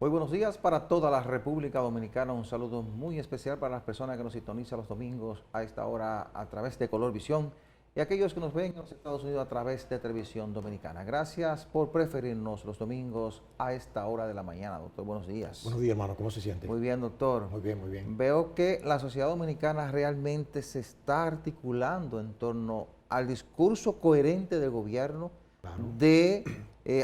Muy buenos días para toda la República Dominicana. Un saludo muy especial para las personas que nos sintonizan los domingos a esta hora a través de Color Visión y aquellos que nos ven en los Estados Unidos a través de Televisión Dominicana. Gracias por preferirnos los domingos a esta hora de la mañana, doctor. Buenos días. Buenos días, hermano. ¿Cómo se siente? Muy bien, doctor. Muy bien, muy bien. Veo que la sociedad dominicana realmente se está articulando en torno al discurso coherente del gobierno de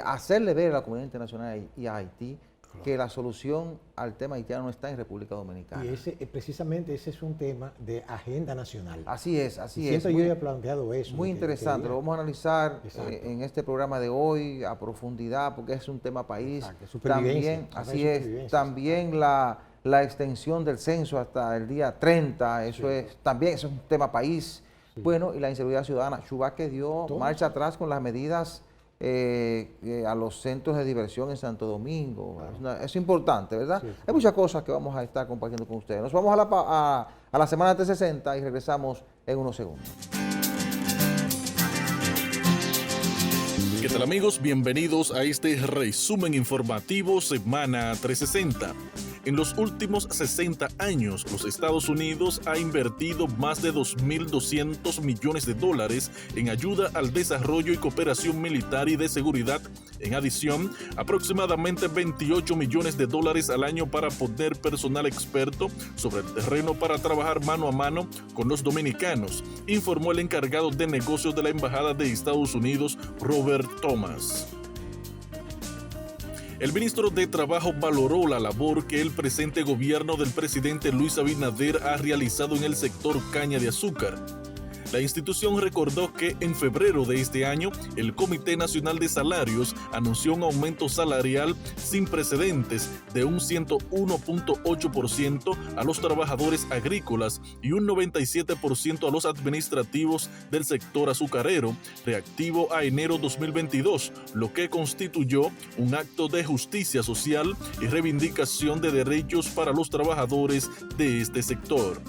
hacerle ver a la comunidad internacional y a Haití que la solución al tema haitiano no está en República Dominicana. Y precisamente ese es un tema de agenda nacional. Así es, así es. Yo he planteado eso. Muy interesante, lo vamos a analizar en este programa de hoy a profundidad porque es un tema país. También, así es, también la extensión del censo hasta el día 30, eso es un tema país. Sí. Bueno, y la inseguridad ciudadana. Chubaque dio marcha atrás con las medidas a los centros de diversión en Santo Domingo. Es importante, ¿verdad? Sí. Hay muchas cosas que vamos a estar compartiendo con ustedes. Nos vamos a la semana 360 y regresamos en unos segundos. ¿Qué tal, amigos? Bienvenidos a este resumen informativo Semana 360. En los últimos 60 años, los Estados Unidos ha invertido más de 2.200 millones de dólares en ayuda al desarrollo y cooperación militar y de seguridad. En adición, aproximadamente 28 millones de dólares al año para poner personal experto sobre el terreno para trabajar mano a mano con los dominicanos, informó el encargado de negocios de la Embajada de Estados Unidos, Robert Thomas. El ministro de Trabajo valoró la labor que el presente gobierno del presidente Luis Abinader ha realizado en el sector caña de azúcar. La institución recordó que en febrero de este año, el Comité Nacional de Salarios anunció un aumento salarial sin precedentes de un 101.8% a los trabajadores agrícolas y un 97% a los administrativos del sector azucarero, reactivo a enero 2022, lo que constituyó un acto de justicia social y reivindicación de derechos para los trabajadores de este sector.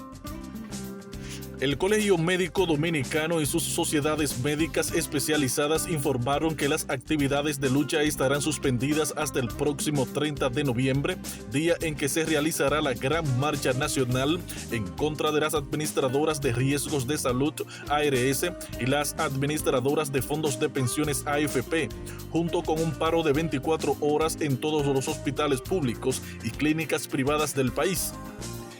El Colegio Médico Dominicano y sus sociedades médicas especializadas informaron que las actividades de lucha estarán suspendidas hasta el próximo 30 de noviembre, día en que se realizará la Gran Marcha Nacional en contra de las administradoras de riesgos de salud ARS y las administradoras de fondos de pensiones AFP, junto con un paro de 24 horas en todos los hospitales públicos y clínicas privadas del país.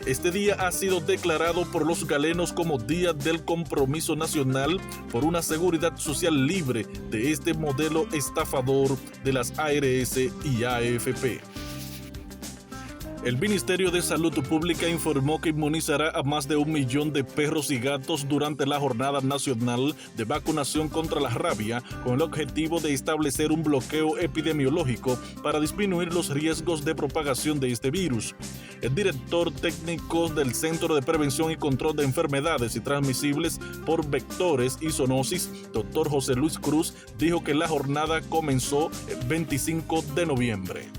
Este día ha sido declarado por los galenos como Día del Compromiso Nacional por una seguridad social libre de este modelo estafador de las ARS y AFP. El Ministerio de Salud Pública informó que inmunizará a más de 1 millón de perros y gatos durante la Jornada Nacional de Vacunación contra la Rabia, con el objetivo de establecer un bloqueo epidemiológico para disminuir los riesgos de propagación de este virus. El director técnico del Centro de Prevención y Control de Enfermedades y Transmisibles por Vectores y Zoonosis, Dr. José Luis Cruz, dijo que la jornada comenzó el 25 de noviembre.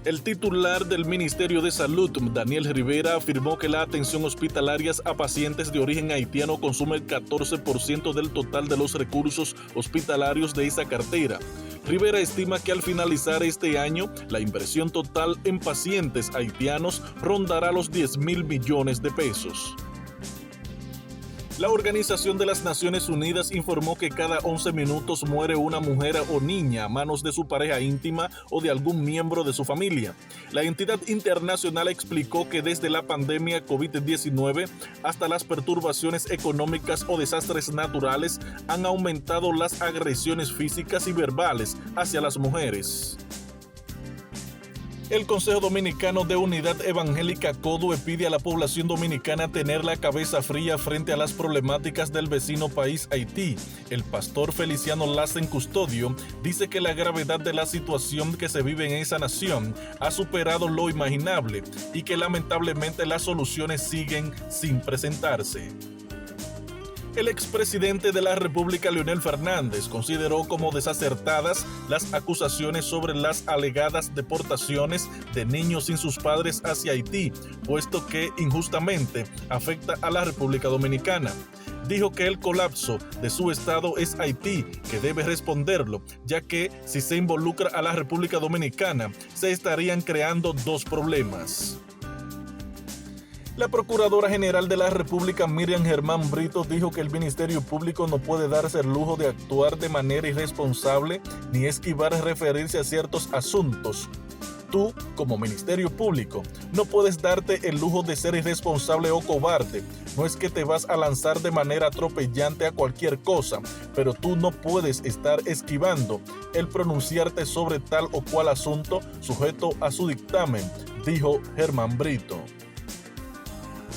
El titular del Ministerio de Salud, Daniel Rivera, afirmó que la atención hospitalaria a pacientes de origen haitiano consume el 14% del total de los recursos hospitalarios de esa cartera. Rivera estima que al finalizar este año, la inversión total en pacientes haitianos rondará los 10.000 millones de pesos. La Organización de las Naciones Unidas informó que cada 11 minutos muere una mujer o niña a manos de su pareja íntima o de algún miembro de su familia. La entidad internacional explicó que desde la pandemia COVID-19 hasta las perturbaciones económicas o desastres naturales han aumentado las agresiones físicas y verbales hacia las mujeres. El Consejo Dominicano de Unidad Evangélica CODUE pide a la población dominicana tener la cabeza fría frente a las problemáticas del vecino país Haití. El pastor Feliciano Lassen Custodio dice que la gravedad de la situación que se vive en esa nación ha superado lo imaginable y que lamentablemente las soluciones siguen sin presentarse. El expresidente de la República, Leonel Fernández, consideró como desacertadas las acusaciones sobre las alegadas deportaciones de niños sin sus padres hacia Haití, puesto que injustamente afecta a la República Dominicana. dijo que el colapso de su estado es Haití, que debe responderlo, ya que si se involucra a la República Dominicana, se estarían creando dos problemas. La Procuradora General de la República, Miriam Germán Brito, dijo que el Ministerio Público no puede darse el lujo de actuar de manera irresponsable ni esquivar referirse a ciertos asuntos. Tú, como Ministerio Público, no puedes darte el lujo de ser irresponsable o cobarde. No es que te vas a lanzar de manera atropellante a cualquier cosa, pero tú no puedes estar esquivando el pronunciarte sobre tal o cual asunto sujeto a su dictamen, dijo Germán Brito.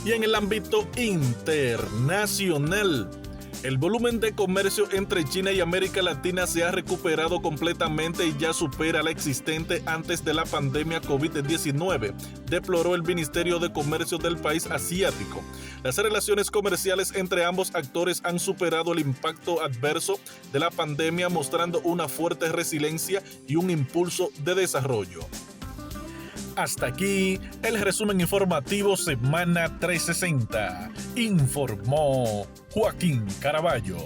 Y en el ámbito internacional, el volumen de comercio entre China y América Latina se ha recuperado completamente y ya supera la existente antes de la pandemia COVID-19, deploró el Ministerio de Comercio del país asiático. Las relaciones comerciales entre ambos actores han superado el impacto adverso de la pandemia, mostrando una fuerte resiliencia y un impulso de desarrollo. Hasta aquí el resumen informativo Semana 360. Informó Joaquín Caraballo.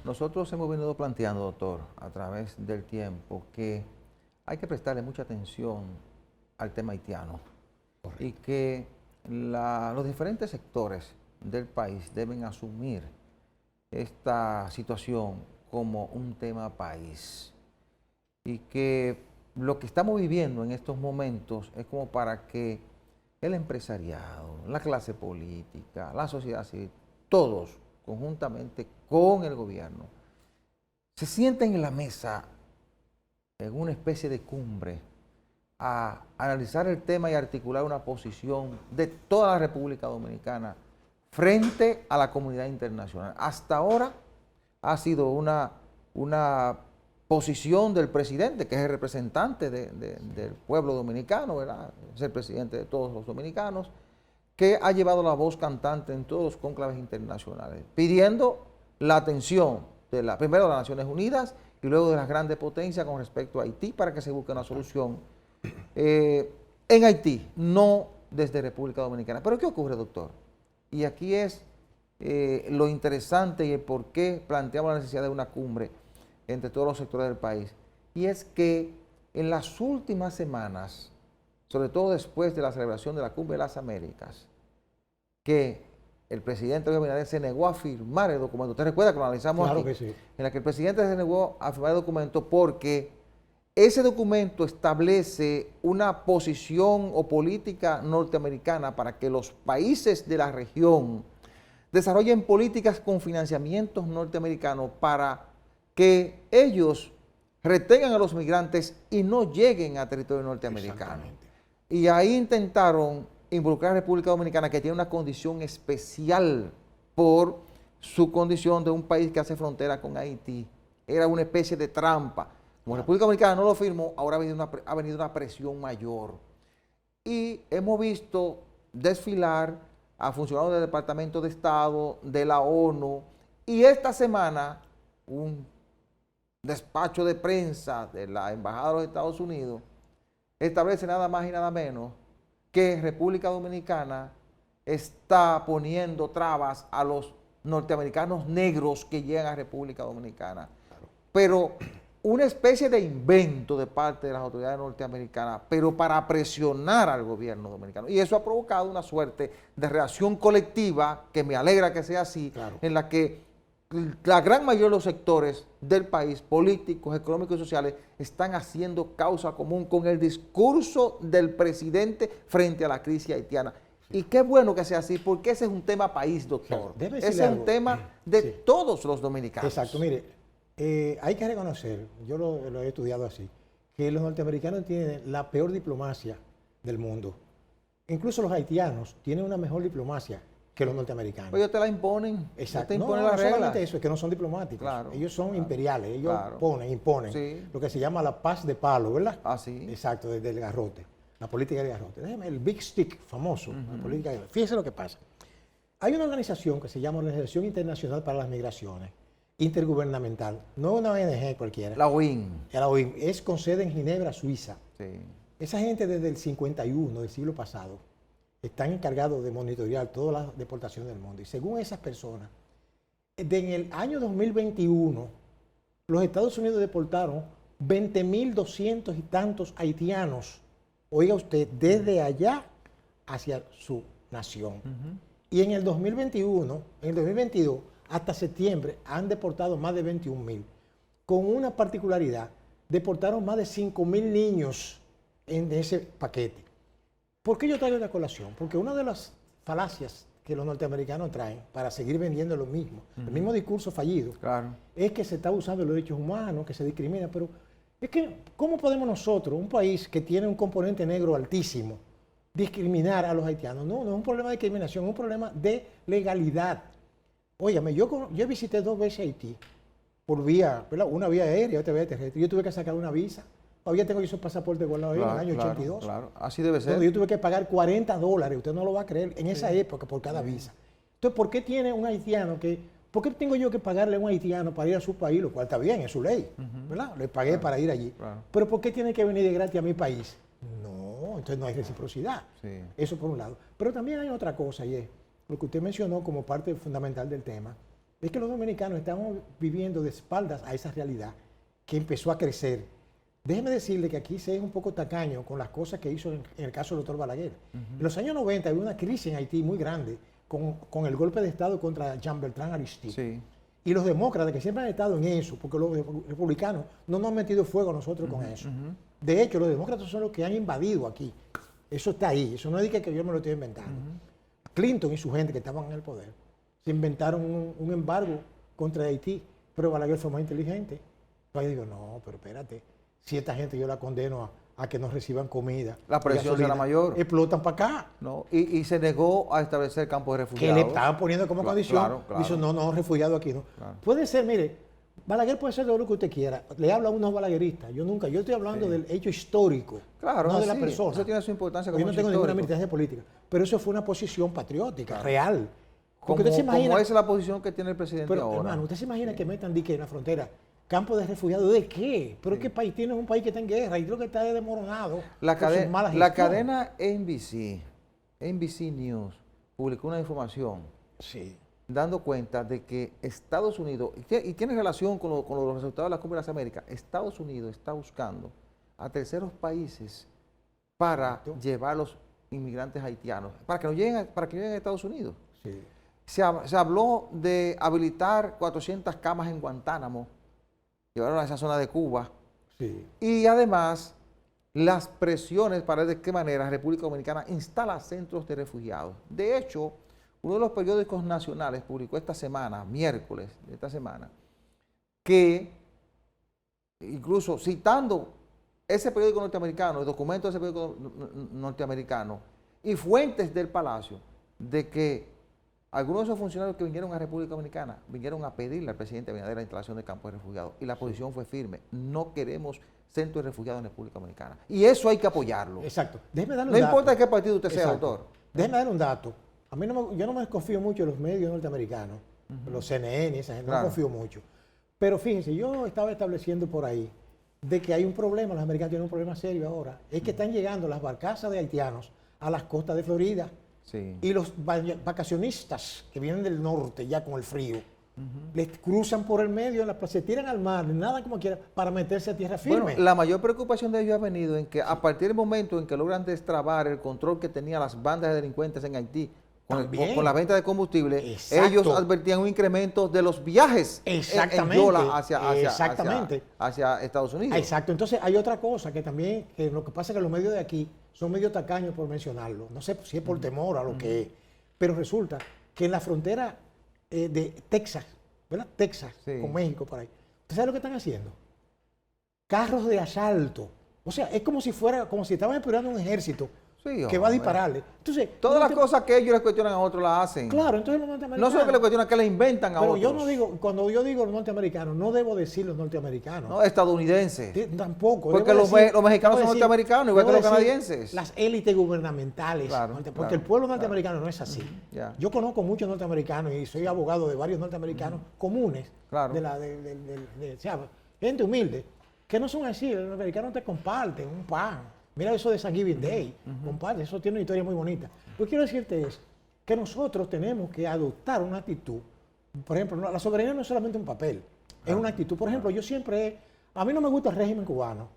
Nosotros hemos venido planteando, doctor, a través del tiempo, que hay que prestarle mucha atención al tema haitiano. Correcto. Y que los diferentes sectores del país deben asumir esta situación como un tema país. Y que lo que estamos viviendo en estos momentos es como para que el empresariado, la clase política, la sociedad civil, todos conjuntamente con el gobierno, se sienten en la mesa en una especie de cumbre a analizar el tema y articular una posición de toda la República Dominicana frente a la comunidad internacional. Hasta ahora ha sido una posición del presidente, que es el representante del pueblo dominicano, ¿verdad? Es el presidente de todos los dominicanos, que ha llevado la voz cantante en todos los cónclaves internacionales, pidiendo la atención primero de las Naciones Unidas y luego de las grandes potencias con respecto a Haití para que se busque una solución en Haití, no desde República Dominicana. Pero ¿qué ocurre, doctor? Y aquí es lo interesante y el por qué planteamos la necesidad de una cumbre entre todos los sectores del país. Y es que en las últimas semanas, sobre todo después de la celebración de la Cumbre de las Américas, que el presidente Luis Abinader se negó a firmar el documento. ¿Usted recuerda que lo analizamos claro aquí? Que sí. En la que el presidente se negó a firmar el documento porque ese documento establece una posición o política norteamericana para que los países de la región desarrollen políticas con financiamientos norteamericanos para que ellos retengan a los migrantes y no lleguen a territorio norteamericano. Y ahí intentaron involucrar a la República Dominicana, que tiene una condición especial por su condición de un país que hace frontera con Haití. Era una especie de trampa. Como la República Dominicana no lo firmó, ahora ha venido una presión mayor. Y hemos visto desfilar a funcionarios del Departamento de Estado, de la ONU, y esta semana un despacho de prensa de la Embajada de los Estados Unidos establece nada más y nada menos que República Dominicana está poniendo trabas a los norteamericanos negros que llegan a República Dominicana. Claro. Pero una especie de invento de parte de las autoridades norteamericanas, pero para presionar al gobierno dominicano. Y eso ha provocado una suerte de reacción colectiva, que me alegra que sea así, claro, en la que la gran mayoría de los sectores del país, políticos, económicos y sociales, están haciendo causa común con el discurso del presidente frente a la crisis haitiana. Sí. Y qué bueno que sea así, porque ese es un tema país, doctor. Claro, ese es un tema de todos los dominicanos. Exacto, mire, hay que reconocer, yo lo he estudiado así, que los norteamericanos tienen la peor diplomacia del mundo. Incluso los haitianos tienen una mejor diplomacia que los norteamericanos. Pues ellos te la imponen. Exacto. Te imponen no las reglas. solamente eso, es que no son diplomáticos. Claro, ellos son claro, imperiales, ellos claro. imponen. Sí. Lo que se llama la paz de palo, ¿verdad? Ah, sí. Exacto, desde el garrote. La política del garrote. Déjeme, el Big Stick, famoso. La política del garrote. Fíjese lo que pasa. Hay una organización que se llama Organización Internacional para las Migraciones, intergubernamental. No es una ONG cualquiera. La OIM. La OIM. Es con sede en Ginebra, Suiza. Sí. Esa gente desde el 51 del siglo pasado están encargados de monitorear todas las deportaciones del mundo. Y según esas personas, en el año 2021, los Estados Unidos deportaron 20.200 y tantos haitianos, oiga usted, desde allá hacia su nación. Y en el 2021, en el 2022, hasta septiembre, han deportado más de 21.000. Con una particularidad, deportaron más de 5.000 niños en ese paquete. ¿Por qué yo traigo la colación? Porque una de las falacias que los norteamericanos traen para seguir vendiendo lo mismo, el mismo discurso fallido, claro, es que se está usando los derechos humanos, que se discrimina, pero es que, ¿cómo podemos nosotros, un país que tiene un componente negro altísimo, discriminar a los haitianos? No, no es un problema de discriminación, es un problema de legalidad. Óigame, yo visité 2 veces Haití, por vía, ¿verdad? Una vía aérea, otra vía terrestre. Yo tuve que sacar una visa. Todavía tengo yo esos pasaportes guardados ahí en el año 82. Claro, así debe ser. Yo tuve que pagar $40, usted no lo va a creer, en esa época por cada visa. Entonces, ¿por qué tiene un haitiano por qué tengo yo que pagarle a un haitiano para ir a su país? Lo cual está bien, es su ley, ¿verdad? Le pagué para ir allí. Pero ¿por qué tiene que venir de gratis a mi país? No, entonces no hay reciprocidad. Sí. Eso por un lado. Pero también hay otra cosa, y es lo que usted mencionó como parte fundamental del tema, es que los dominicanos estamos viviendo de espaldas a esa realidad que empezó a crecer. Déjeme decirle que aquí se es un poco tacaño con las cosas que hizo en el caso del doctor Balaguer. En los años 90 había una crisis en Haití muy grande con el golpe de Estado contra Jean-Bertrand Aristide. Sí. Y los demócratas, que siempre han estado en eso, porque los republicanos no nos han metido fuego a nosotros con eso. De hecho, los demócratas son los que han invadido aquí. Eso está ahí, eso no es que yo me lo estoy inventando. Clinton y su gente que estaban en el poder se inventaron un embargo contra Haití, pero Balaguer fue más inteligente. Entonces digo, no, pero espérate, si esta gente yo la condeno a que no reciban comida, la presión será mayor. Explotan para acá. No, y se negó a establecer campos de refugiados. Que le estaban poniendo como condición. Claro. Dice, no, refugiados aquí no. Claro. Puede ser, mire, Balaguer puede ser todo lo que usted quiera. Le habla a unos balagueristas. Yo estoy hablando del hecho histórico, no de la persona. Eso tiene su importancia como yo no tengo ninguna militancia política. Pero eso fue una posición patriótica, real. Porque usted se imagina, como es la posición que tiene el presidente ahora. Hermano, usted se imagina que metan dique en la frontera, campo de refugiados, ¿de qué? ¿Pero qué país tiene? Un país que está en guerra y creo que está desmoronado. La cadena NBC News publicó una información dando cuenta de que Estados Unidos, y tiene relación con los resultados de la Cumbre de las Américas, Estados Unidos está buscando a terceros países para llevar a los inmigrantes haitianos, para que lleguen a Estados Unidos. Sí. Se habló de habilitar 400 camas en Guantánamo, llevaron a esa zona de Cuba. Sí. Y además, las presiones para de qué manera República Dominicana instala centros de refugiados. De hecho, uno de los periódicos nacionales publicó esta semana, miércoles de esta semana, que incluso citando ese periódico norteamericano, el documento de ese periódico norteamericano y fuentes del Palacio, de que algunos de esos funcionarios que vinieron a República Dominicana vinieron a pedirle al presidente Abinader la instalación de campos de refugiados. Y la posición fue firme. No queremos centros de refugiados en República Dominicana. Y eso hay que apoyarlo. Exacto. Déjeme darle un dato. No importa de qué partido usted sea, doctor. Déjeme darle un dato. Yo no me confío mucho en los medios norteamericanos, los CNN, esa gente, no confío mucho. Pero fíjense, yo estaba estableciendo por ahí de que hay un problema, los americanos tienen un problema serio ahora. Es que están llegando las barcazas de haitianos a las costas de Florida. Sí. Y los vacacionistas que vienen del norte ya con el frío, les cruzan por el medio, se tiran al mar, nada como quiera, para meterse a tierra firme. Bueno, la mayor preocupación de ellos ha venido en que a partir del momento en que logran destrabar el control que tenían las bandas de delincuentes en Haití con la venta de combustible, ellos advertían un incremento de los viajes en Yola hacia Estados Unidos. Exacto. Entonces hay otra cosa que también, que lo que pasa es que los medios de aquí son medio tacaños por mencionarlo. No sé si es por temor a lo que es. Pero resulta que en la frontera de Texas, ¿verdad? Texas, con México, por ahí. ¿Usted sabe lo que están haciendo? Carros de asalto. O sea, es como si estaban esperando un ejército Sí, que va a dispararle. Entonces, todas las cosas que ellos les cuestionan a otros las hacen. Claro, entonces los norteamericanos. No solo que le cuestionan, que le inventan a pero otros. yo no digo, cuando yo digo los norteamericanos, no debo decir los norteamericanos. No, estadounidenses. Tampoco. Porque los mexicanos son norteamericanos, igual que los canadienses. Las élites gubernamentales. Claro, porque claro, el pueblo norteamericano no es así. Ya. Yo conozco muchos norteamericanos y soy abogado de varios norteamericanos comunes. Claro. O sea, gente humilde, que no son así. Los norteamericanos te comparten un pan. Mira eso de Thanksgiving Day. Comparte, eso tiene una historia muy bonita. Lo que quiero decirte es que nosotros tenemos que adoptar una actitud. Por ejemplo, la soberanía no es solamente un papel, es una actitud. Por ejemplo, a mí no me gusta el régimen cubano,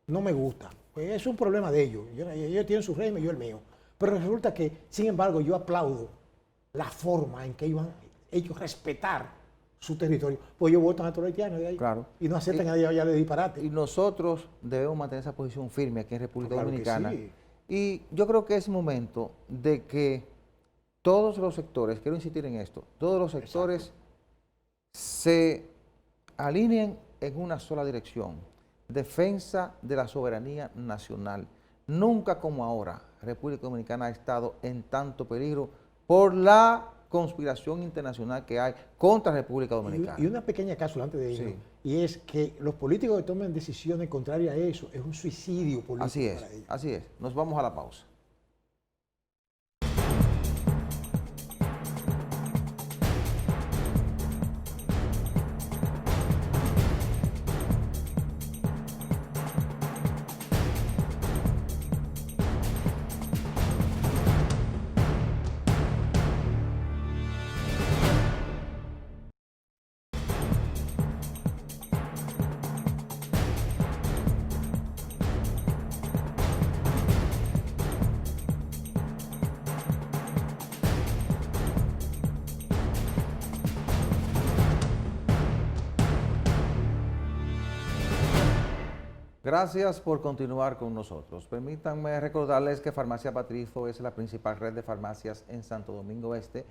no me gusta. Pues es un problema de ellos. Ellos tienen su régimen, yo el mío. Pero resulta que, sin embargo, yo aplaudo la forma en que ellos respetar su territorio. Pues ellos votan a todos los haitianos de ahí. Claro. Y no aceptan a ellos ya de disparate. Y nosotros debemos mantener esa posición firme aquí en República Claro Dominicana. que sí. Y yo creo que es momento de que todos los sectores, quiero insistir en esto, todos los sectores se alineen en una sola dirección, defensa de la soberanía nacional. Nunca como ahora República Dominicana ha estado en tanto peligro por la conspiración internacional que hay contra República Dominicana. Y una pequeña cápsula antes de irnos, y es que los políticos que tomen decisiones contrarias a eso es un suicidio político. Así es, para ellos. así es. Nos vamos a la pausa. Gracias por continuar con nosotros. Permítanme recordarles que Farmacia Patrizo es la principal red de farmacias en Santo Domingo Este.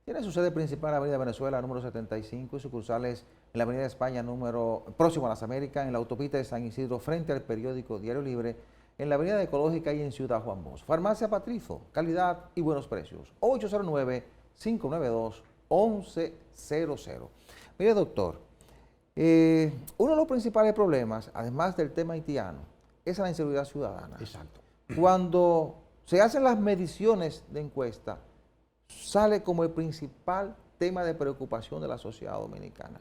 Tiene su sede principal en la Avenida Venezuela, número 75, y sucursales en la Avenida España, próximo a las Américas, en la autopista de San Isidro, frente al periódico Diario Libre, en la Avenida Ecológica y en Ciudad Juan Bosch. Farmacia Patrizo, calidad y buenos precios. 809-592-1100. Mire, doctor, uno de los principales problemas, además del tema haitiano, es la inseguridad ciudadana. Exacto. Cuando se hacen las mediciones de encuesta, sale como el principal tema de preocupación de la sociedad dominicana.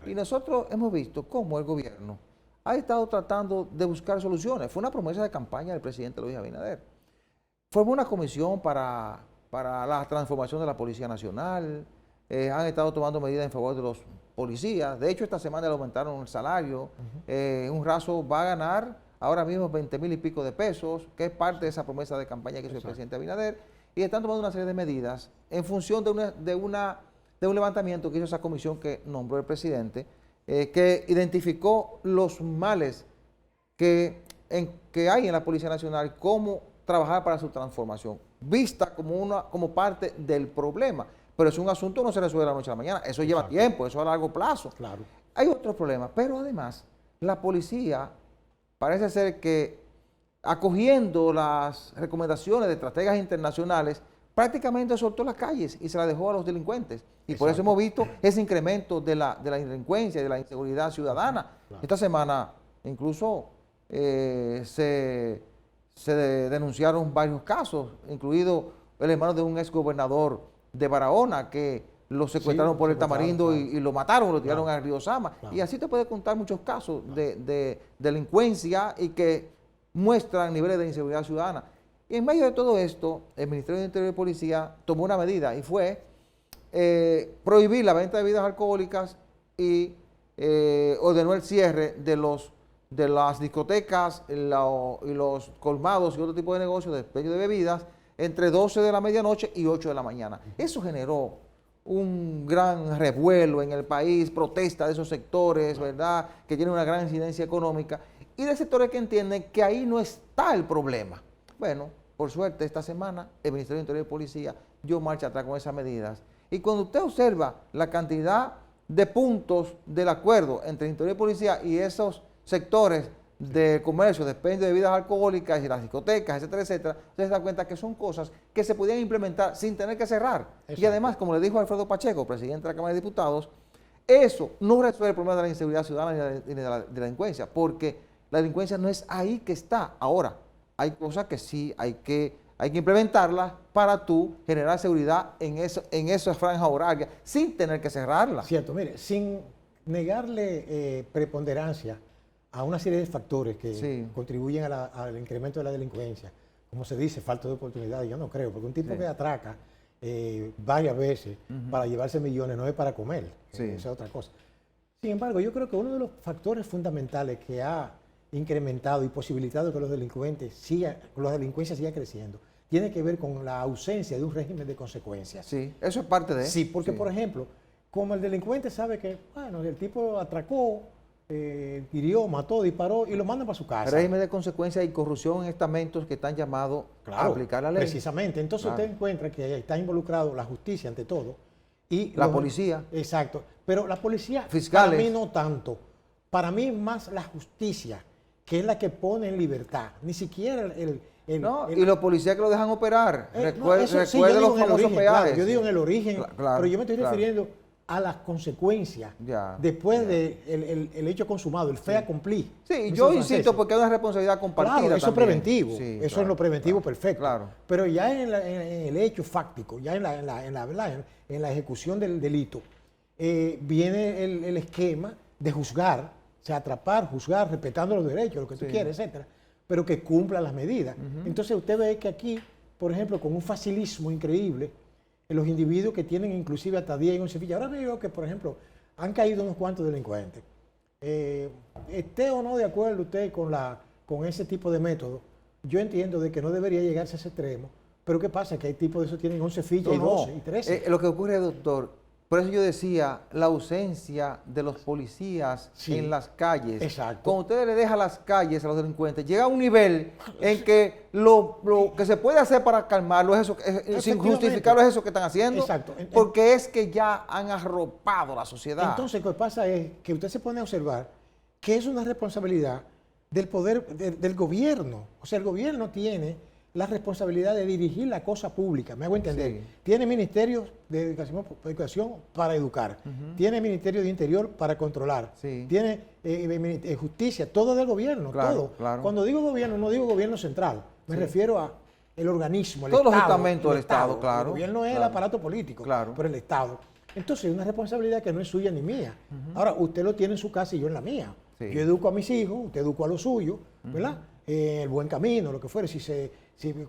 Y nosotros hemos visto cómo el gobierno ha estado tratando de buscar soluciones. Fue una promesa de campaña del presidente Luis Abinader. Formó una comisión para la transformación de la Policía Nacional. Han estado tomando medidas en favor de los policías. De hecho, esta semana le aumentaron el salario. Un raso va a ganar ahora mismo 20,000 y pico de pesos, que es parte de esa promesa de campaña que hizo el presidente Abinader. Y están tomando una serie de medidas en función de un levantamiento que hizo esa comisión que nombró el presidente, que identificó los males que hay en la Policía Nacional, cómo trabajar para su transformación, vista como parte del problema. Pero es un asunto que no se resuelve de la noche a la mañana. Eso lleva tiempo, eso a largo plazo. Claro. Hay otros problemas, pero además la policía parece ser que, acogiendo las recomendaciones de estrategas internacionales, prácticamente soltó las calles y se las dejó a los delincuentes. Y por eso hemos visto ese incremento de la delincuencia y de la inseguridad ciudadana. Claro. Esta semana incluso se denunciaron varios casos, incluido el hermano de un exgobernador de Barahona, que lo secuestraron por el Tamarindo y lo mataron, lo tiraron al río Sama. Y así te puede contar muchos casos de delincuencia y que muestran niveles de inseguridad ciudadana. Y en medio de todo esto, el Ministerio de Interior y Policía tomó una medida y fue prohibir la venta de bebidas alcohólicas y ordenó el cierre de las discotecas y los colmados y otro tipo de negocios de expendio de bebidas entre 12 de la medianoche y 8 de la mañana. Eso generó un gran revuelo en el país, protesta de esos sectores, ¿verdad?, que tienen una gran incidencia económica, y de sectores que entienden que ahí no está el problema. Bueno, por suerte, esta semana el Ministerio de Interior y Policía dio marcha atrás con esas medidas. Y cuando usted observa la cantidad de puntos del acuerdo entre Interior y Policía y esos sectores del comercio, depende de bebidas alcohólicas y las discotecas, etcétera, etcétera, usted se da cuenta que son cosas que se podían implementar sin tener que cerrar. Exacto. Y además, como le dijo Alfredo Pacheco, presidente de la Cámara de Diputados, eso no resuelve el problema de la inseguridad ciudadana ni de la delincuencia, porque la delincuencia no es ahí que está. Ahora, hay cosas que sí hay que implementarlas para tú generar seguridad en esa franja horaria sin tener que cerrarla. Cierto, mire, sin negarle preponderancia a una serie de factores que contribuyen al incremento de la delincuencia, como se dice, falta de oportunidades, yo no creo, porque un tipo que atraca varias veces para llevarse millones no es para comer, esa es otra cosa. Sin embargo, yo creo que uno de los factores fundamentales que ha incrementado y posibilitado que la delincuencia siga creciendo tiene que ver con la ausencia de un régimen de consecuencias. Sí, eso es parte de... Sí, porque por ejemplo, como el delincuente sabe que, bueno, el tipo atracó, hirió, mató, disparó y lo mandan para su casa. Régimen de consecuencias y corrupción en estamentos que están llamados a aplicar la ley. Precisamente. Entonces usted encuentra que está involucrado la justicia ante todo. Y la policía. Exacto. Pero la policía, fiscales. Para mí no tanto. Para mí más la justicia, que es la que pone en libertad. Ni siquiera y los policías que lo dejan operar. Recuerde sí, los famosos peajes. Claro, yo digo en el origen, pero yo me estoy refiriendo a las consecuencias después del hecho consumado, el fait accompli. Sí, yo insisto porque es una responsabilidad compartida. Claro, eso también. Es preventivo, eso es lo preventivo perfecto. Claro. Pero ya en el hecho fáctico, ya en la ejecución del delito, viene el esquema de juzgar, o sea, atrapar, juzgar, respetando los derechos, lo que tú quieres, etcétera, pero que cumpla las medidas. Entonces usted ve que aquí, por ejemplo, con un facilismo increíble, los individuos que tienen inclusive hasta 10 y 11 fichas. Ahora veo que, por ejemplo, han caído unos cuantos delincuentes. Esté o no de acuerdo usted con ese tipo de método, yo entiendo de que no debería llegarse a ese extremo, pero ¿qué pasa? Que hay tipos de esos que tienen 11 fichas y 12 y 13. Lo que ocurre, doctor, por eso yo decía, la ausencia de los policías en las calles. Exacto. Cuando usted le deja las calles a los delincuentes, llega a un nivel en que lo que se puede hacer para calmarlo es eso, sin justificarlo es eso que están haciendo. Exacto. Porque es que ya han arropado la sociedad. Entonces, lo que pasa es que usted se pone a observar que es una responsabilidad del poder del gobierno. O sea, el gobierno tiene la responsabilidad de dirigir la cosa pública, me hago entender. Tiene Ministerio de Educación para educar, tiene Ministerio de Interior para controlar, tiene Justicia, todo del gobierno, todo. Claro. Cuando digo gobierno, no digo gobierno central, me refiero a el organismo, el Todos Estado. Todos los estamentos del Estado, claro. El gobierno es el aparato político, pero el Estado. Entonces es una responsabilidad que no es suya ni mía. Ahora, usted lo tiene en su casa y yo en la mía. Yo educo a mis hijos, usted educo a los suyos, ¿verdad? El buen camino, lo que fuera.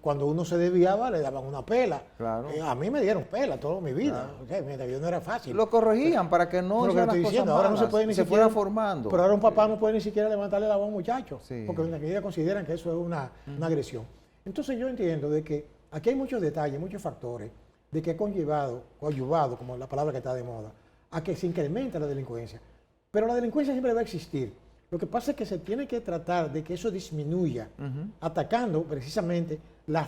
Cuando uno se desviaba, le daban una pela. Claro. A mí me dieron pela toda mi vida. Mientras yo no era fácil. Lo corregían para que no sean las cosas malas, ahora no se puede ni siquiera fueran formando. Pero ahora un papá no puede ni siquiera levantarle la voz a un muchacho, porque en la medida consideran que eso es una agresión. Entonces yo entiendo de que aquí hay muchos detalles, muchos factores, de que ha coadyuvado, como la palabra que está de moda, a que se incremente la delincuencia. Pero la delincuencia siempre va a existir. Lo que pasa es que se tiene que tratar de que eso disminuya, atacando precisamente la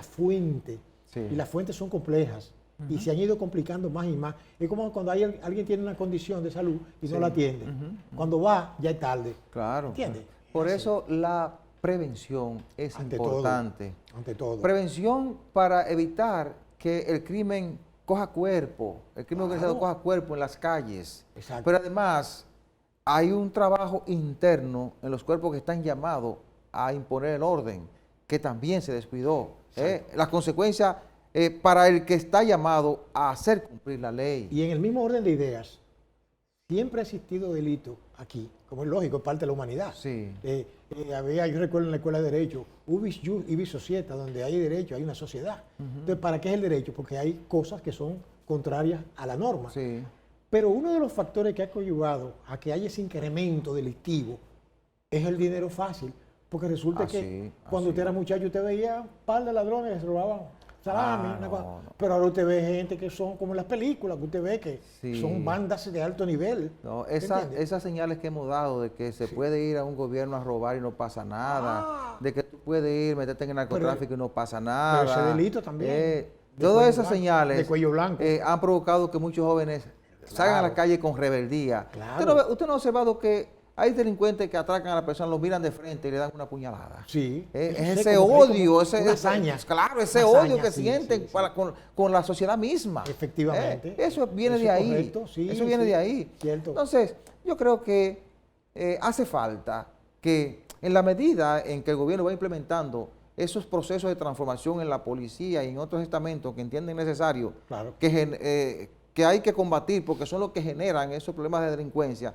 fuente. Y las fuentes son complejas y se han ido complicando más y más. Es como cuando alguien tiene una condición de salud y no la atiende. Cuando va, ya es tarde. Claro. ¿Entiendes? Por eso la prevención es importante. Ante todo. Prevención para evitar que el crimen coja cuerpo, el crimen organizado coja cuerpo en las calles. Exacto. Pero además hay un trabajo interno en los cuerpos que están llamados a imponer el orden, que también se descuidó. Las consecuencias para el que está llamado a hacer cumplir la ley. Y en el mismo orden de ideas, siempre ha existido delito aquí, como es lógico, es parte de la humanidad. Sí. Yo recuerdo en la escuela de Derecho, Ubis Jus Ibis Societa, donde hay derecho, hay una sociedad. Entonces, ¿para qué es el derecho? Porque hay cosas que son contrarias a la norma. Sí. Pero uno de los factores que ha coadyuvado a que haya ese incremento delictivo es el dinero fácil. Porque resulta que cuando usted era muchacho, usted veía un par de ladrones que se robaban salami, pero ahora usted ve gente que son como en las películas, que usted ve que son bandas de alto nivel. No, esas señales que hemos dado de que se puede ir a un gobierno a robar y no pasa nada, de que tú puedes ir, meterte en el narcotráfico y no pasa nada. Pero ese delito también. Todas esas señales de cuello blanco han provocado que muchos jóvenes salgan a la calle con rebeldía. Claro. Usted no ha observado que hay delincuentes que atracan a la persona, los miran de frente y le dan una puñalada. Sí. Es ese odio, claro, ese odio que sienten con la sociedad misma. Efectivamente. Eso viene de ahí. Correcto, sí, eso viene de ahí. Cierto. Entonces, yo creo que hace falta que en la medida en que el gobierno va implementando esos procesos de transformación en la policía y en otros estamentos que entienden necesario, claro, que hay que combatir porque son los que generan esos problemas de delincuencia,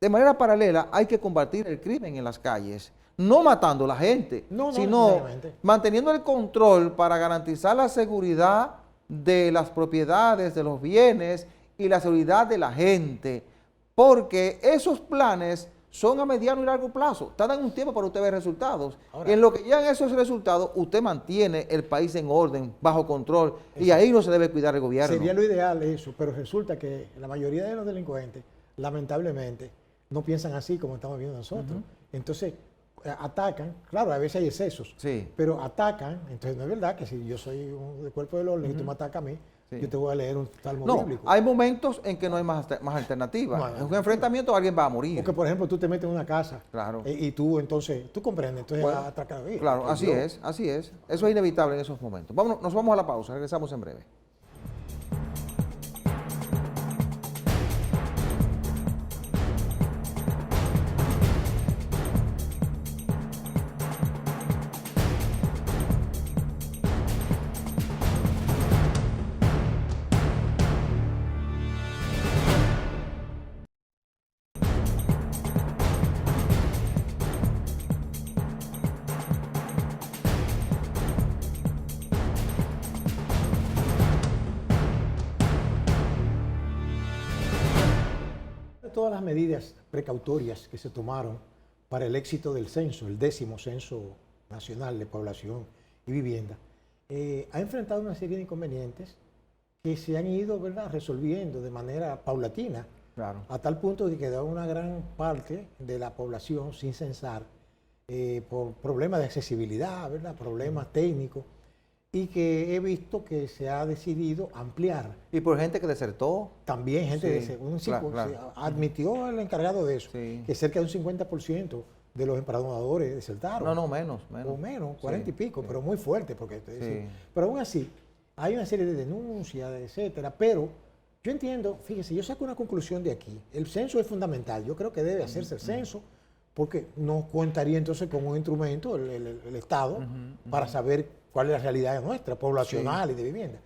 de manera paralela hay que combatir el crimen en las calles, no matando a la gente, sino manteniendo el control para garantizar la seguridad de las propiedades, de los bienes y la seguridad de la gente, porque esos planes son a mediano y largo plazo, tardan un tiempo para usted ver resultados. Ahora, en lo que llegan esos resultados, usted mantiene el país en orden, bajo control, y ahí no se debe cuidar el gobierno. Sería lo ideal eso, pero resulta que la mayoría de los delincuentes, lamentablemente, no piensan así como estamos viendo nosotros. Entonces, atacan, claro, a veces hay excesos, pero atacan, entonces no es verdad que si yo soy del cuerpo del orden y tú me atacas a mí, yo te voy a leer un salmo bíblico. Hay momentos en que no hay más alternativas. En un enfrentamiento alguien va a morir. Porque, por ejemplo, tú te metes en una casa y tú comprendes, entonces atracar a mí. Claro, así es. Eso es inevitable en esos momentos. Nos vamos a la pausa, regresamos en breve. Todas las medidas precautorias que se tomaron para el éxito del censo, el 10º Censo Nacional de Población y Vivienda, ha enfrentado una serie de inconvenientes que se han ido, ¿verdad?, resolviendo de manera paulatina, a tal punto de que quedó una gran parte de la población sin censar por problemas de accesibilidad, ¿verdad?, problemas técnicos, y que he visto que se ha decidido ampliar. Y por gente que desertó. También gente admitió el encargado de eso, que cerca de un 50% de los empadronadores desertaron. No, menos. O menos, 40 y pico, pero muy fuerte. Pero aún así, hay una serie de denuncias, etcétera, pero yo entiendo, fíjese, yo saco una conclusión de aquí. El censo es fundamental, yo creo que debe hacerse el censo, porque no contaría entonces con un instrumento, el Estado, para saber cuál es la realidad nuestra, poblacional y de vivienda.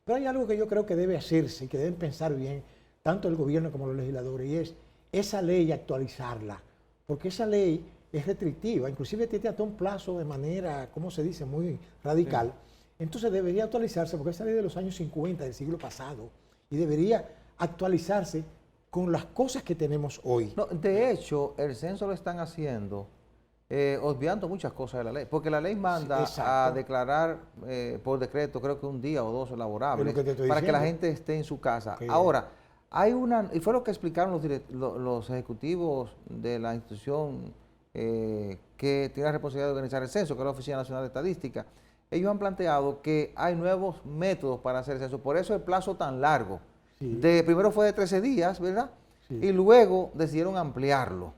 Pero hay algo que yo creo que debe hacerse y que deben pensar bien, tanto el gobierno como los legisladores, y es esa ley actualizarla, porque esa ley es restrictiva, inclusive tiene hasta un plazo de manera, ¿cómo se dice?, muy radical. Entonces debería actualizarse, porque esa ley de los años 50 del siglo pasado, y debería actualizarse con las cosas que tenemos hoy. No, de hecho, el censo lo están haciendo obviando muchas cosas de la ley, porque la ley manda a declarar por decreto, creo que un día o dos laborables, para que la gente esté en su casa. Ahora, y fue lo que explicaron los ejecutivos de la institución que tiene la responsabilidad de organizar el censo, que es la Oficina Nacional de Estadística. Ellos han planteado que hay nuevos métodos para hacer el censo, por eso el plazo tan largo. Primero fue de 13 días, ¿verdad? Y luego decidieron ampliarlo.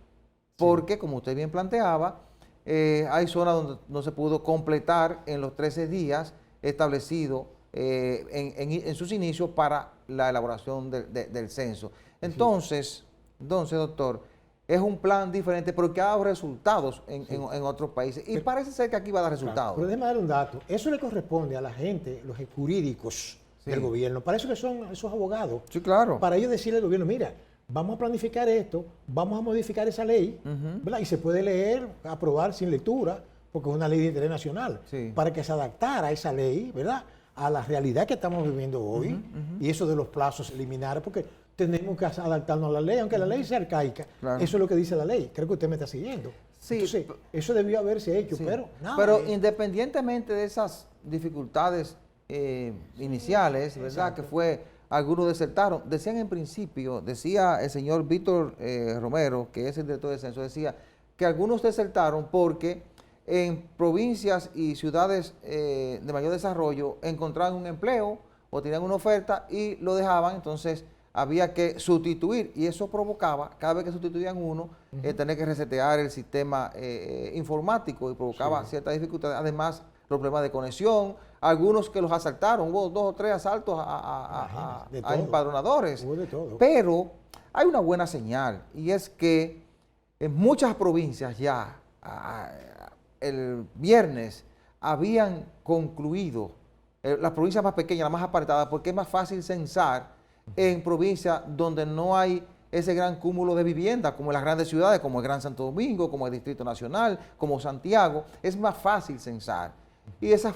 Porque, como usted bien planteaba, hay zonas donde no se pudo completar en los 13 días establecidos en sus inicios para la elaboración del censo. Entonces, doctor, es un plan diferente, pero que ha dado resultados en otros países. Y parece ser que aquí va a dar resultados. Pero déjame dar un dato. Eso le corresponde a la gente, los jurídicos del gobierno. Para eso que son esos abogados. Sí, claro. Para ellos decirle al gobierno, mira, vamos a planificar esto, vamos a modificar esa ley, ¿verdad? Y se puede leer, aprobar sin lectura, porque es una ley de interés nacional, para que se adaptara esa ley, ¿verdad?, a la realidad que estamos viviendo hoy, y eso de los plazos eliminar, porque tenemos que adaptarnos a la ley, aunque la ley sea arcaica, eso es lo que dice la ley, creo que usted me está siguiendo. Entonces, eso debió haberse hecho, pero nada. Pero independientemente de esas dificultades iniciales, ¿verdad?, que fue... Algunos desertaron. Decían en principio, decía el señor Víctor Romero, que es el director del censo, decía que algunos desertaron porque en provincias y ciudades de mayor desarrollo encontraban un empleo o tenían una oferta y lo dejaban, entonces había que sustituir y eso provocaba, cada vez que sustituían uno, tener que resetear el sistema informático y provocaba ciertas dificultades. Además, los problemas de conexión, algunos que los asaltaron, hubo 2 o 3 asaltos a empadronadores. Hubo de todo. Pero hay una buena señal y es que en muchas provincias ya el viernes habían concluido, las provincias más pequeñas, las más apartadas, porque es más fácil censar en provincias donde no hay ese gran cúmulo de viviendas, como en las grandes ciudades, como el Gran Santo Domingo, como el Distrito Nacional, como Santiago, es más fácil censar. Y esas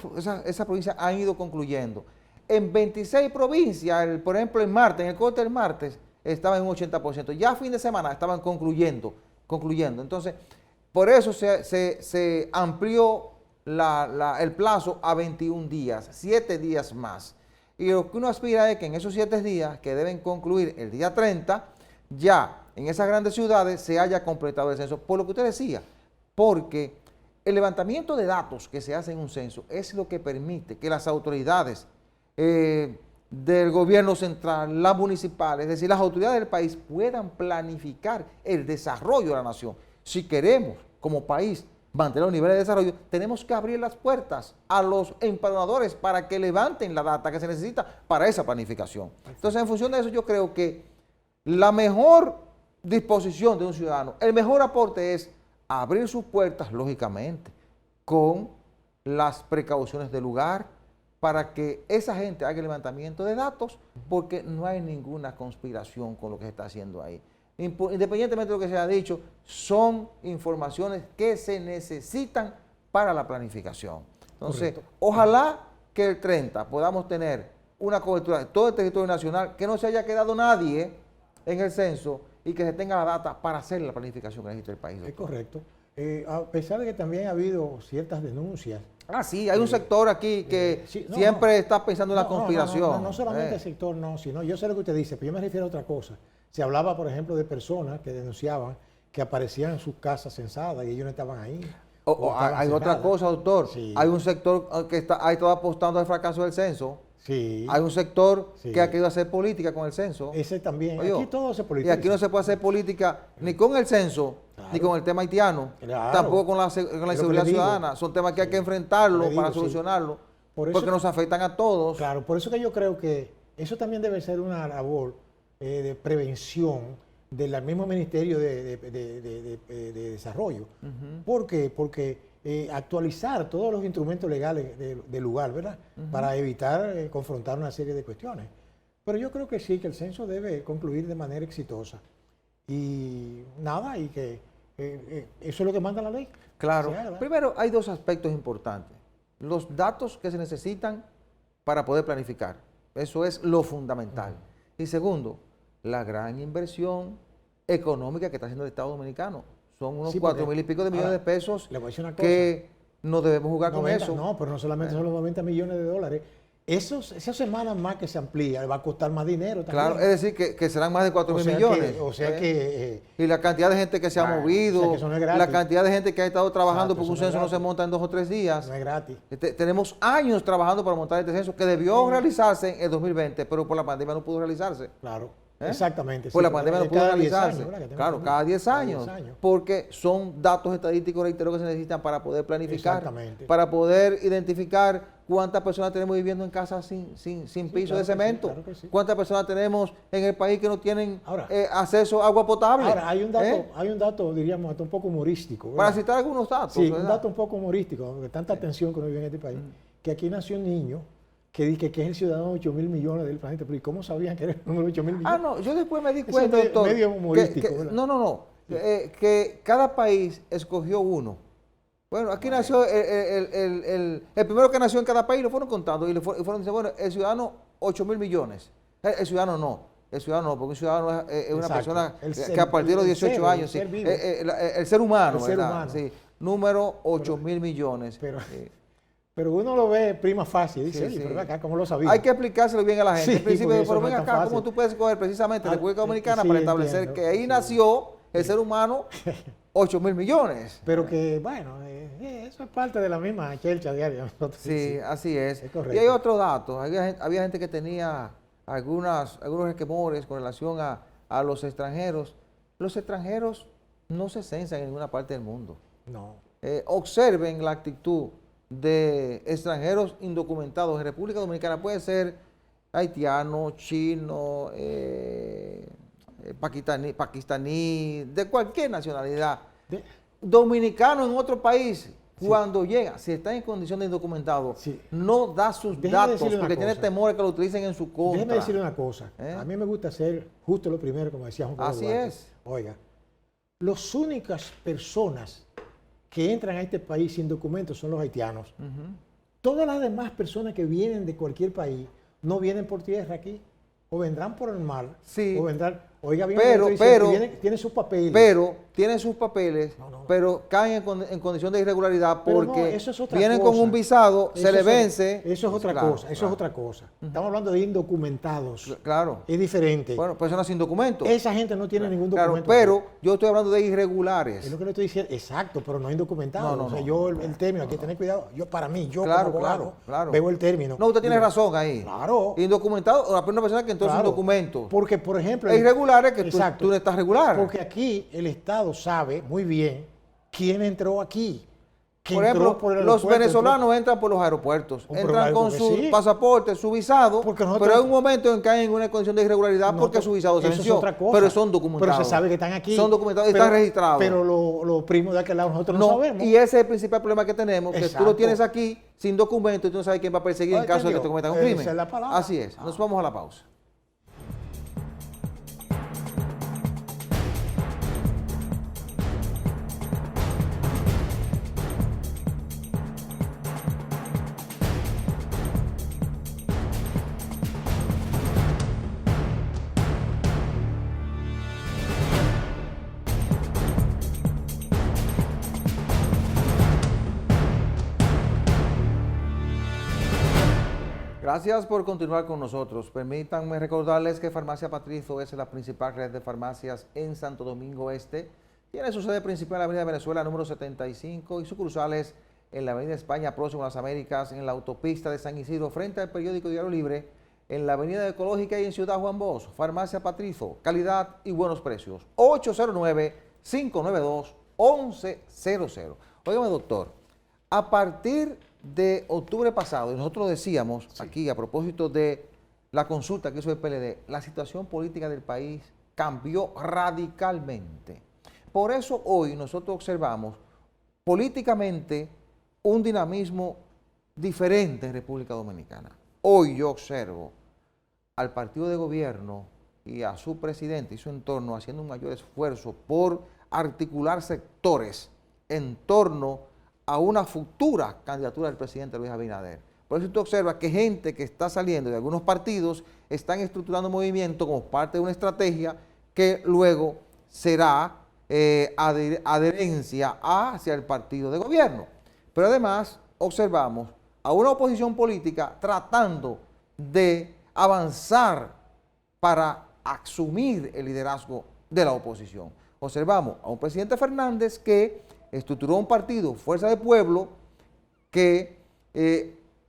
provincias han ido concluyendo. En 26 provincias, por ejemplo, el martes, en el corte del martes, estaba en un 80%. Ya a fin de semana estaban concluyendo. Entonces, por eso se amplió el plazo a 21 días, 7 días más. Y lo que uno aspira es que en esos 7 días, que deben concluir el día 30, ya en esas grandes ciudades se haya completado el censo. Por lo que usted decía, porque el levantamiento de datos que se hace en un censo es lo que permite que las autoridades del gobierno central, las municipales, es decir, las autoridades del país puedan planificar el desarrollo de la nación. Si queremos, como país, mantener los niveles de desarrollo, tenemos que abrir las puertas a los empadronadores para que levanten la data que se necesita para esa planificación. Entonces, en función de eso, yo creo que la mejor disposición de un ciudadano, el mejor aporte es abrir sus puertas, lógicamente, con las precauciones del lugar, para que esa gente haga el levantamiento de datos, porque no hay ninguna conspiración con lo que se está haciendo ahí. Independientemente de lo que se haya dicho, son informaciones que se necesitan para la planificación. Entonces, ojalá que el 30 podamos tener una cobertura de todo el territorio nacional, que no se haya quedado nadie en el censo y que se tenga la data para hacer la planificación que necesita el país. Es correcto. A pesar de que también ha habido ciertas denuncias. Sí, hay un sector aquí que siempre está pensando en la conspiración. No solamente el sector, sino yo sé lo que usted dice, pero yo me refiero a otra cosa. Se hablaba, por ejemplo, de personas que denunciaban que aparecían en sus casas censadas y ellos no estaban ahí. Hay otra cosa, doctor. Sí. Hay un sector que ha estado apostando al fracaso del censo. Sí. Hay un sector que ha querido hacer política con el censo. Ese también. Oye, aquí todo se politiza. Y aquí no se puede hacer política ni con el censo, ni con el tema haitiano, tampoco con la inseguridad ciudadana. Son temas que hay que enfrentarlo para solucionarlo, porque nos afectan a todos. Claro, por eso que yo creo que eso también debe ser una labor de prevención del mismo Ministerio de Desarrollo. ¿Por qué? Porque actualizar todos los instrumentos legales del lugar, ¿verdad? Para evitar confrontar una serie de cuestiones. Pero yo creo que sí, que el censo debe concluir de manera exitosa. Y nada, y que eso es lo que manda la ley. Claro. Primero, hay 2 aspectos importantes. Los datos que se necesitan para poder planificar. Eso es lo fundamental. Y segundo, la gran inversión económica que está haciendo el Estado Dominicano. Son unos 4.000 y pico de millones de pesos que no debemos jugar 90, con eso. No, pero no solamente son los 90 millones de dólares. Esas semanas más que se amplía, va a costar más dinero también. Claro, es decir, que serán más de 4.000 millones. Y la cantidad de gente que se ha movido, la cantidad de gente que ha estado trabajando, porque un censo no se monta en 2 o 3 días. No es gratis. Tenemos años trabajando para montar este censo que debió realizarse en el 2020, pero por la pandemia no pudo realizarse. Claro. Exactamente. Pues la pandemia no pudo realizarse. Claro, cada 10 años. Porque son datos estadísticos, reitero, que se necesitan para poder planificar, para poder identificar cuántas personas tenemos viviendo en casas sin piso de cemento, cuántas personas tenemos en el país que no tienen acceso a agua potable. Ahora, hay un dato, diríamos, hasta un poco humorístico, ¿verdad? Para citar algunos datos. Sí, un dato un poco humorístico, de tanta atención que uno vive en este país, que aquí nació un niño que dice que es el ciudadano de 8 mil millones del planeta. Pero ¿y cómo sabían que era el número de 8 mil millones? No, yo después me di cuenta, doctor. Medio humorístico. Que cada país escogió uno. Bueno, aquí nació el primero que nació en cada país, lo fueron contando y fueron diciendo, bueno, el ciudadano 8 mil millones. El ciudadano no, porque un ciudadano es una persona que a partir de los 18 años, el ser humano, ¿verdad? Sí, número 8 mil millones. Pero uno lo ve prima facie, dice, pero acá, ¿cómo lo sabía? Hay que explicárselo bien a la gente. Sí, en principio, pero ven acá, fácil. ¿cómo tú puedes coger precisamente la República Dominicana para establecer que ahí nació el ser humano 8 mil millones? Pero que, bueno, eso es parte de la misma chelcha diaria. Sí, así es. Es correcto. Y hay otro dato, había gente que tenía algunos resquemores con relación a los extranjeros. Los extranjeros no se censan en ninguna parte del mundo. No. Observen la actitud de extranjeros indocumentados en República Dominicana. Puede ser haitiano, chino, pakistaní, de cualquier nacionalidad. Dominicano en otro país, cuando llega, si está en condición de indocumentado, no da sus datos porque tiene temor de que lo utilicen en su contra. Déjeme decirle una cosa. A mí me gusta hacer justo lo primero, como decía Juan Pablo Así Duarte. es. Oiga, las únicas personas que entran a este país sin documentos son los haitianos. Todas las demás personas que vienen de cualquier país no vienen por tierra aquí, o vendrán por el mar, o vendrán, oiga bien, tienen sus papeles. Pero tienen sus papeles, pero caen en condición de irregularidad porque vienen con un visado, se le vence. Eso es otra cosa, eso es otra cosa. Estamos hablando de indocumentados. Claro. Es diferente. Bueno, personas sin documentos. Esa gente no tiene ningún documento. Pero yo estoy hablando de irregulares. Es lo que le estoy diciendo, exacto, pero no indocumentados. Yo el término, hay que tener cuidado. Para mí, como abogado, veo el término. No, usted tiene razón ahí. Claro. Indocumentado, o una persona que entró sin documentos. Porque, por ejemplo... Es irregular es que tú no estás regular. Porque aquí el Estado sabe muy bien quién entró aquí. Por ejemplo, los venezolanos entran por los aeropuertos, entran con su pasaporte, su visado, pero hay un momento en que caen en una condición de irregularidad porque su visado se venció. Pero son documentados. Pero se sabe que están aquí. Son documentados y están registrados. Pero los primos de aquel lado nosotros no sabemos. Y ese es el principal problema que tenemos, que tú lo tienes aquí sin documento y tú no sabes quién va a perseguir en caso de que te cometan un crimen. Esa es la palabra. Así es. Nos vamos a la pausa. Gracias por continuar con nosotros. Permítanme recordarles que Farmacia Patrizo es la principal red de farmacias en Santo Domingo Este. Tiene su sede principal en la Avenida Venezuela número 75 y sucursales en la Avenida España próximo a las Américas, en la autopista de San Isidro frente al periódico Diario Libre, en la Avenida Ecológica y en Ciudad Juan Bosch. Farmacia Patrizo, calidad y buenos precios. 809-592-1100. Óigame, doctor, a partir de octubre pasado, y nosotros decíamos aquí a propósito de la consulta que hizo el PLD, la situación política del país cambió radicalmente. Por eso hoy nosotros observamos políticamente un dinamismo diferente en República Dominicana. Hoy yo observo al partido de gobierno y a su presidente y su entorno haciendo un mayor esfuerzo por articular sectores en torno a una futura candidatura del presidente Luis Abinader. Por eso usted observa que gente que está saliendo de algunos partidos están estructurando movimientos como parte de una estrategia que luego será adherencia hacia el partido de gobierno. Pero además observamos a una oposición política tratando de avanzar para asumir el liderazgo de la oposición. Observamos a un presidente Fernández que estructuró un partido, Fuerza del Pueblo, que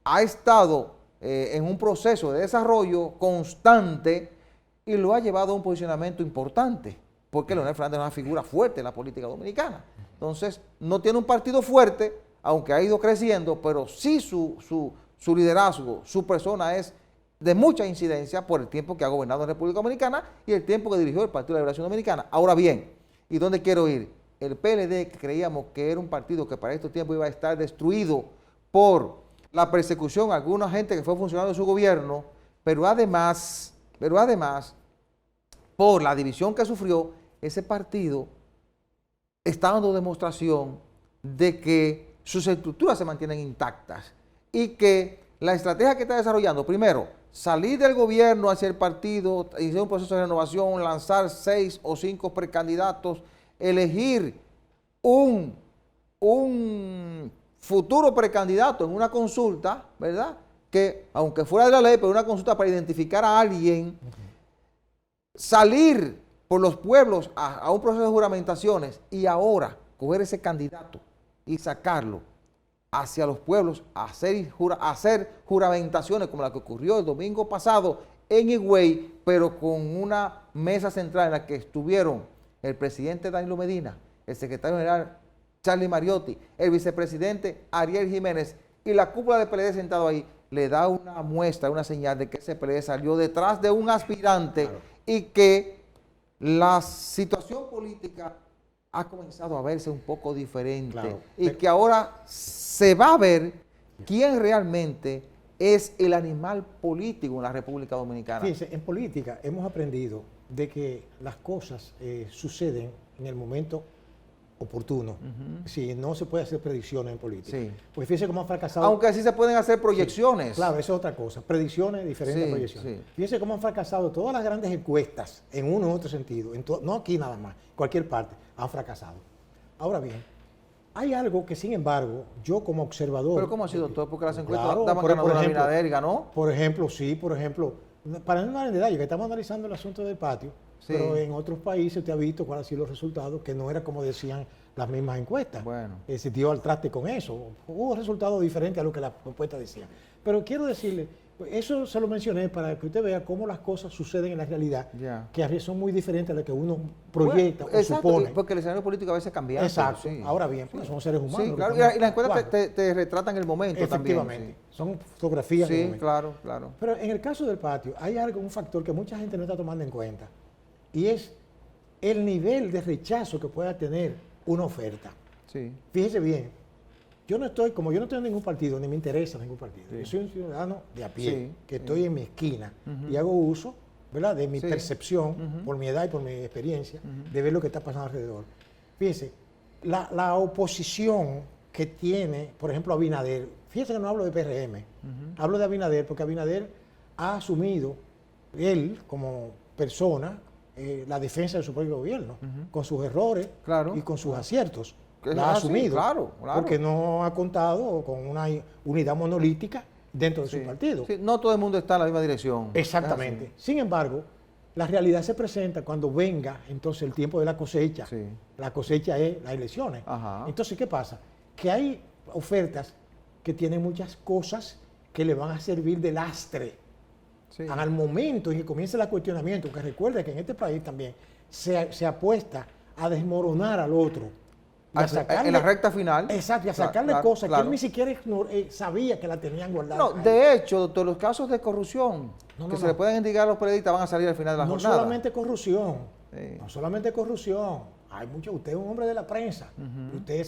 ha estado en un proceso de desarrollo constante y lo ha llevado a un posicionamiento importante, porque Leonel Fernández es una figura fuerte en la política dominicana. Entonces, no tiene un partido fuerte, aunque ha ido creciendo, pero sí su liderazgo, su persona es de mucha incidencia por el tiempo que ha gobernado en República Dominicana y el tiempo que dirigió el Partido de la Liberación Dominicana. Ahora bien, ¿y dónde quiero ir? El PLD, que creíamos que era un partido que para estos tiempos iba a estar destruido por la persecución a alguna gente que fue funcionario de su gobierno, pero además, por la división que sufrió, ese partido está dando demostración de que sus estructuras se mantienen intactas y que la estrategia que está desarrollando, primero, salir del gobierno hacia el partido, iniciar un proceso de renovación, lanzar 6 o 5 precandidatos, elegir un futuro precandidato en una consulta, ¿verdad? Que aunque fuera de la ley, pero una consulta para identificar a alguien, salir por los pueblos a un proceso de juramentaciones y ahora coger ese candidato y sacarlo hacia los pueblos, hacer juramentaciones como la que ocurrió el domingo pasado en Higüey, pero con una mesa central en la que estuvieron el presidente Danilo Medina, el secretario general Charlie Mariotti, el vicepresidente Ariel Jiménez y la cúpula de PLD sentado ahí, le da una muestra, una señal de que ese PLD salió detrás de un aspirante, claro, y que la situación política ha comenzado a verse un poco diferente, claro, y que ahora se va a ver quién realmente es el animal político en la República Dominicana. Fíjense, en política hemos aprendido de que las cosas suceden en el momento oportuno. Sí, no se puede hacer predicciones en política. Sí. Pues fíjense cómo han fracasado. Aunque así se pueden hacer proyecciones. Sí, claro, eso es otra cosa. Predicciones diferentes a proyecciones. Sí. Fíjense cómo han fracasado todas las grandes encuestas, en uno u otro sentido, no aquí nada más, cualquier parte, han fracasado. Ahora bien, hay algo que, sin embargo, yo como observador... ¿Pero cómo ha sido todo? Porque las encuestas daban ganador a Abinader y ganó. Por ejemplo, sí, por ejemplo, para no dar en detalle, que estamos analizando el asunto del patio, sí, pero en otros países usted ha visto cuáles han sido los resultados, que no era como decían las mismas encuestas. Bueno. Se dio al traste con eso. Hubo resultados diferentes a lo que las encuestas decían. Pero quiero decirle, eso se lo mencioné para que usted vea cómo las cosas suceden en la realidad, que a veces son muy diferentes a lo que uno proyecta, bueno, o exacto, supone. Porque el escenario político a veces cambia. Exacto. Sí. Ahora bien, pues somos seres humanos. Sí, claro. Y las encuestas te retratan el momento también. Efectivamente. Sí. Son fotografías. Sí, claro, claro. Pero en el caso del patio, hay un factor que mucha gente no está tomando en cuenta, y es el nivel de rechazo que pueda tener una oferta. Sí. Fíjese bien, yo no estoy en ningún partido, ni me interesa ningún partido. Sí. Yo soy un ciudadano de a pie, sí, que estoy en mi esquina y hago uso, ¿verdad?, de mi percepción, por mi edad y por mi experiencia, de ver lo que está pasando alrededor. Fíjese, la oposición que tiene, por ejemplo, Abinader, fíjese que no hablo de PRM, hablo de Abinader porque Abinader ha asumido, él como persona, la defensa de su propio gobierno, con sus errores, claro, y con sus aciertos. La ha asumido, claro, porque no ha contado con una unidad monolítica dentro de su partido. Sí, no todo el mundo está en la misma dirección. Exactamente. Sin embargo, la realidad se presenta cuando venga entonces el tiempo de la cosecha. Sí. La cosecha es las elecciones. Ajá. Entonces, ¿qué pasa? Que hay ofertas que tienen muchas cosas que le van a servir de lastre. Sí. Al momento en que comience el cuestionamiento, que recuerde que en este país también se apuesta a desmoronar al otro. En la recta final. Exacto, y a sacarle cosas que él ni siquiera sabía que la tenían guardada. No, de hecho, doctor, los casos de corrupción se le pueden indicar a los periodistas van a salir al final de la jornada. No solamente corrupción, no solamente corrupción. Hay mucho, usted es un hombre de la prensa, usted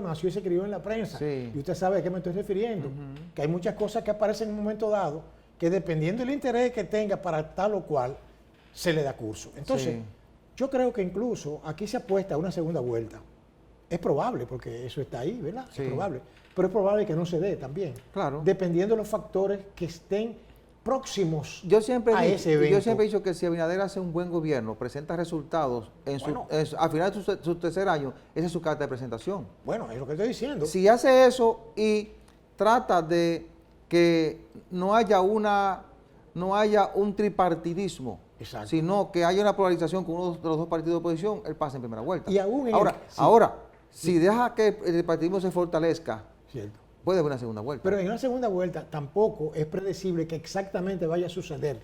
nació y se crió en la prensa, y usted sabe a qué me estoy refiriendo, que hay muchas cosas que aparecen en un momento dado, que dependiendo del interés que tenga para tal o cual, se le da curso. Entonces, yo creo que incluso aquí se apuesta a una segunda vuelta. Es probable, porque eso está ahí, ¿verdad? Sí. Es probable. Pero es probable que no se dé también. Claro. Dependiendo de los factores que estén próximos a ese evento. Yo siempre he dicho que si Abinader hace un buen gobierno, presenta resultados al final de su tercer año, esa es su carta de presentación. Bueno, es lo que estoy diciendo. Si hace eso y trata de que no haya un tripartidismo, exacto, sino que haya una polarización con uno de los dos partidos de oposición, él pasa en primera vuelta. Y aún ahora, si deja que el tripartidismo se fortalezca, cierto, puede haber una segunda vuelta. Pero en una segunda vuelta tampoco es predecible que exactamente vaya a suceder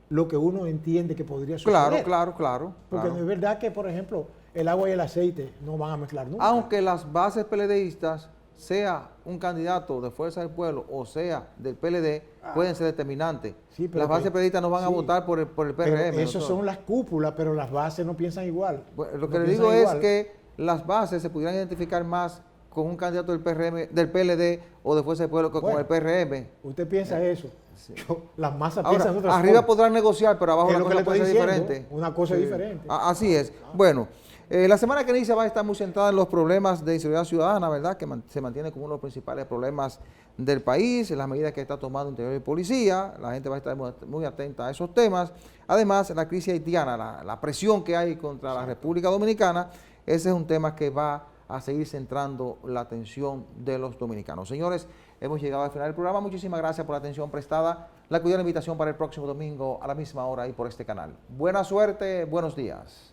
lo que uno entiende que podría suceder. Claro. Porque no es verdad que, por ejemplo, el agua y el aceite no van a mezclar nunca. Aunque las bases PLDistas, sea un candidato de Fuerza del Pueblo o sea del PLD, pueden ser determinantes. Sí, las bases PLDistas no van a votar por el PRM. Esos son las cúpulas, pero las bases no piensan igual. Bueno, lo que le digo es que las bases se pudieran identificar más con un candidato del PRM, del PLD o de Fuerza del Pueblo que con el PRM. Usted piensa eso. Sí. Las masas ahora, piensan otras arriba cosas. Podrán negociar, pero abajo la cosa puede ser diferente. Una cosa diferente. Así es. Bueno, la semana que inicia va a estar muy centrada en los problemas de inseguridad ciudadana, ¿verdad? Que se mantiene como uno de los principales problemas del país, en las medidas que está tomando Interior y Policía. La gente va a estar muy atenta a esos temas. Además, la crisis haitiana, la presión que hay contra la República Dominicana, ese es un tema que va a seguir centrando la atención de los dominicanos. Señores, hemos llegado al final del programa. Muchísimas gracias por la atención prestada. La cordial invitación para el próximo domingo a la misma hora y por este canal. Buena suerte, buenos días.